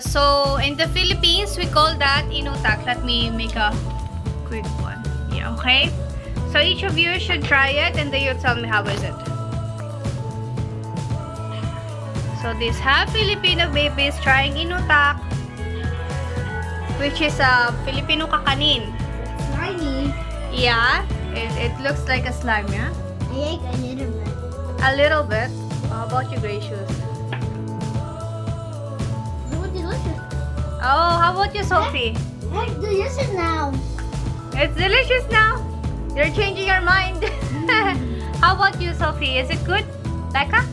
So in the Philippines, we call that inutak. Let me make a quick one. Yeah, okay? So each of you should try it and then you tell me how is it. So this half Filipino baby is trying inutak, which is a Filipino kakanin. Slimy. Yeah, it looks like a slime, yeah? I like a little bit. A little bit. How about you, Gracious? Oh, delicious. Oh, how about you, Sophie? It's delicious now. It's delicious now. You're changing your mind. How about you, Sophie? Is it good? Becca?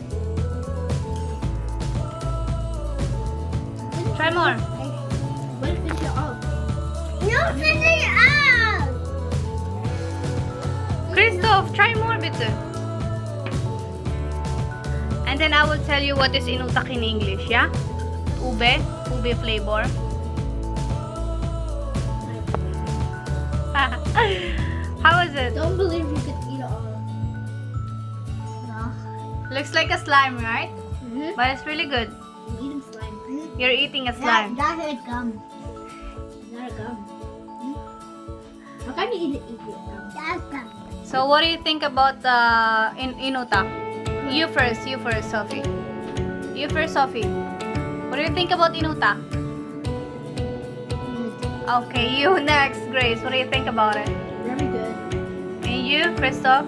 Try more. What if it's off? No, finish it out. Christoph, try more, bitte. And then I will tell you what is inutak in English, yeah? Ube flavor. How is it? Don't believe you could eat it all. No. Looks like a slime, right? Mm-hmm. But it's really good. I'm eating slime. You're eating a slime. That's a gum. Not a gum. How can you eat gum? That's gum. So what do you think about inutak? You first, Sophie. You first, Sophie. What do you think about inutak? Okay, you next, Grace. What do you think about it? Very good. And you, Christoph?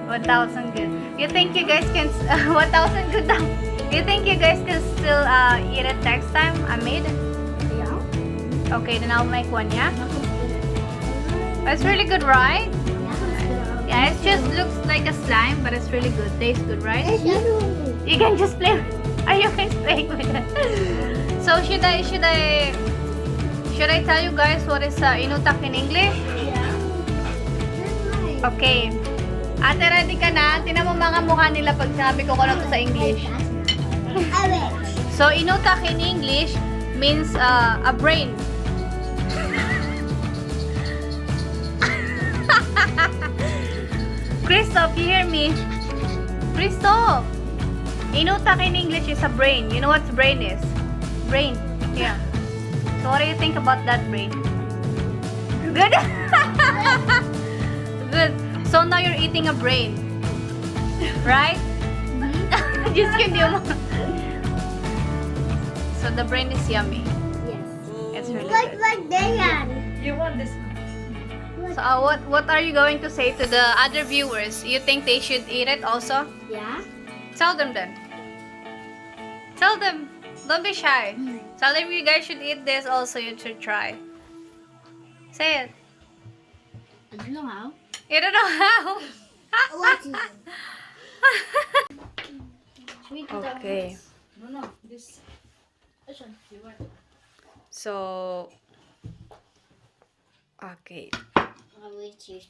1,000 good. You think you guys can 1,000 good now? You think you guys can still eat it next time I made? Yeah. Okay, then I'll make one, yeah? It's really good, right? Yeah, it just looks like a slime, but it's really good. Tastes good, right? You can just play. Are you guys playing with it? So should I tell you guys what is inutak in English? Yeah. Okay. Ate, ready ka na? Tinan mo mga mukha nila pag sabi ko ano to sa English. So, inutak in English means a brain. Christoph, you hear me? Christoph! Inutak in English is a brain. You know what brain is? Brain. Yeah. So, what do you think about that brain? Good? Good. So, now you're eating a brain. Right? Just kidding. So, the brain is yummy. Yes. It's really good. Like Dayan. You want this one? So, what are you going to say to the other viewers? You think they should eat it also? Yeah. Tell them then. Tell them. Don't be shy. Tell them you guys should eat this also. You should try. Say it. I don't know how. You don't know how. Okay. No, this. Which one? You want? So, okay.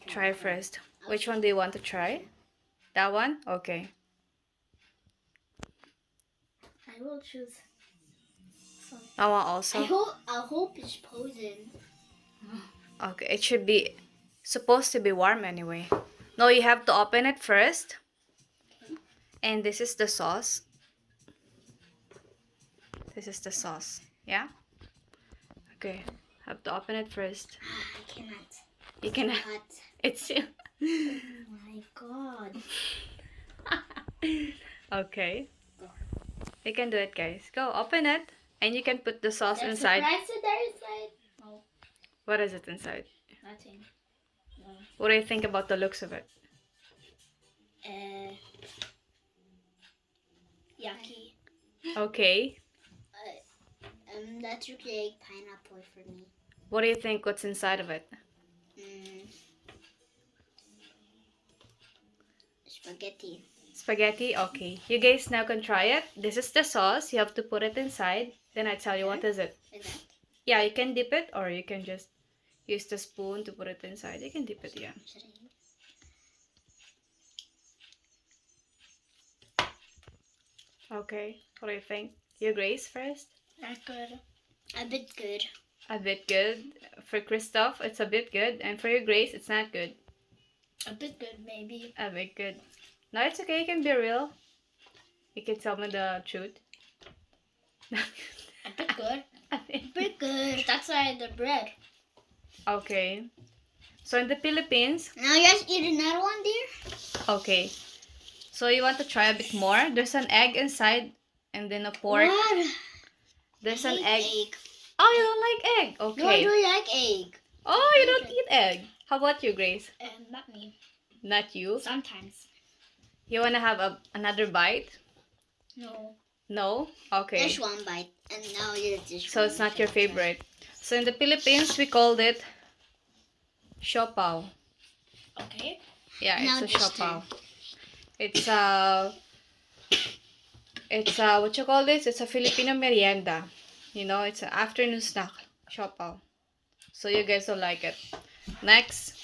Try first. Which one do you want to try? That one? Okay. I will choose. That one also? I hope it's frozen. Okay, it should be supposed to be warm anyway. No, you have to open it first. And this is the sauce. This is the sauce. Yeah? Okay. Have to open it first. I cannot. You can. But, It's. oh my god. Okay. You can do it, guys. Go, open it. And you can put the sauce There's inside. a price there inside? No, What is it inside? nothing. No. What do you think about the looks of it? Yucky. Okay. That looks like pineapple for me. What do you think what's inside of it? Spaghetti. Spaghetti? Okay. You guys now can try it. This is the sauce. You have to put it inside. Then I tell you what is it. Is that? Yeah, you can dip it or you can just use the spoon to put it inside. You can dip it, yeah. Should I use? Okay. What do you think? You, Grace, first? Not good. A bit good. A bit good. For Christoph, it's a bit good. And for you, Grace, it's not good. A bit good, maybe. A bit good. No, it's okay. You can be real. You can tell me the truth. That's why the bread. Okay. So in the Philippines, Now just eat another one, dear. okay. So you want to try a bit more? There's an egg inside and then a pork. What? There's I an hate egg. Oh, you don't like egg? No, I Okay. don't like egg. Oh, you don't eat egg. How about you, Grace? Not me. Not you. Sometimes. You want to have another bite? No. No? Okay. Just one bite, and now you just. So it's not your favorite. So in the Philippines, we called it siopaw. Okay. Yeah, Now it's a this siopaw. turn. It's a what you call this? It's a Filipino merienda. You know, it's an afternoon snack. Siopaw. So you guys will like it. Next,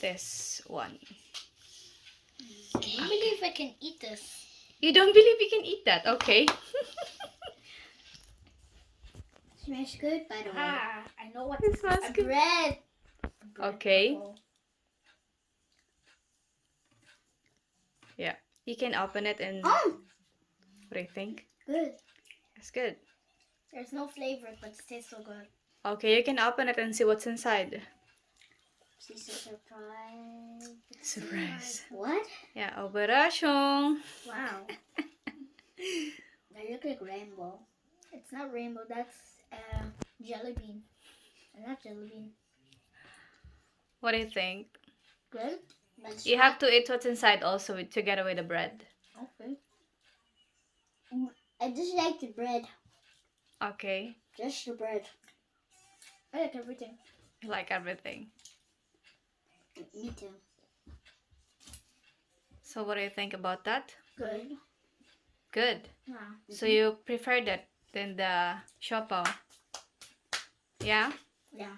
this one. I don't believe I can eat this. You don't believe you can eat that? Okay. Smells good, by the way. I know what It smells a good. bread. Okay. apple. Yeah. You can open it and Oh, what do you think? good. It's good. There's no flavor, but it tastes so good. Okay, you can open it and see what's inside. It's a surprise. Surprise. What? Yeah, operasyon. Wow. They look like rainbow. It's not rainbow. That's jelly bean. Not jelly bean. What do you think? Good. But it's You not- have to eat what's inside also together with the bread. Okay. I just like the bread. Okay. Just the bread. I like everything. You like everything. Me too. So what do you think about that? Good. Good. Yeah. So you prefer that than the siopaw? Yeah? Yeah.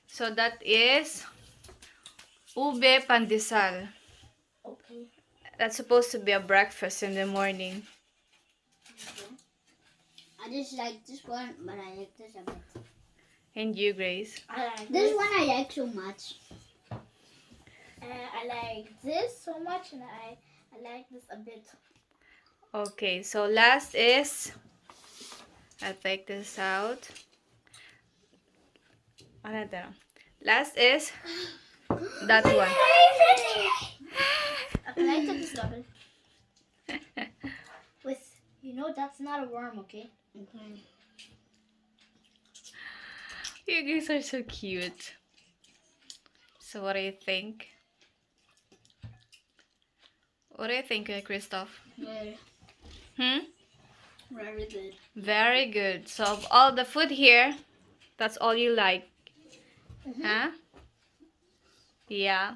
So that is ube pandesal. Okay. That's supposed to be a breakfast in the morning. I just like this one, but I like this a bit. And you, Grace? I like this one. I like so much. I like this so much, and I like this a bit. Okay, so last is, I'll take this out. Ano ito? Last is that one. Can I take this double? With, that's not a worm, okay? Okay. You guys are so cute. So what do you think? What do you think, Christoph? Good. Very good. Very good. So of all the food here, that's all you like. Huh? Yeah.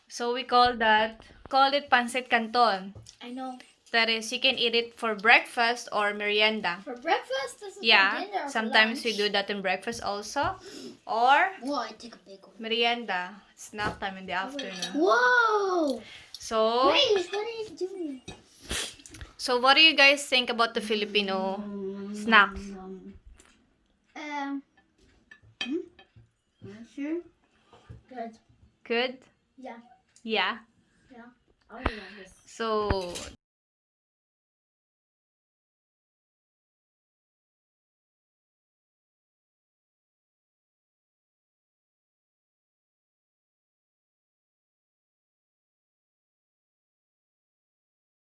So we called it pancit canton. I know. That is, you can eat it for breakfast or merienda. For breakfast, this is for Yeah, dinner. Or sometimes for we do that in breakfast also. Or Whoa, I take a big one. merienda, snack time in the afternoon. Whoa! So, Grace, what are you doing? so what do you guys think about the Filipino snacks? Sure. Good. Good? Yeah. Yeah. Yeah. I really like this. So,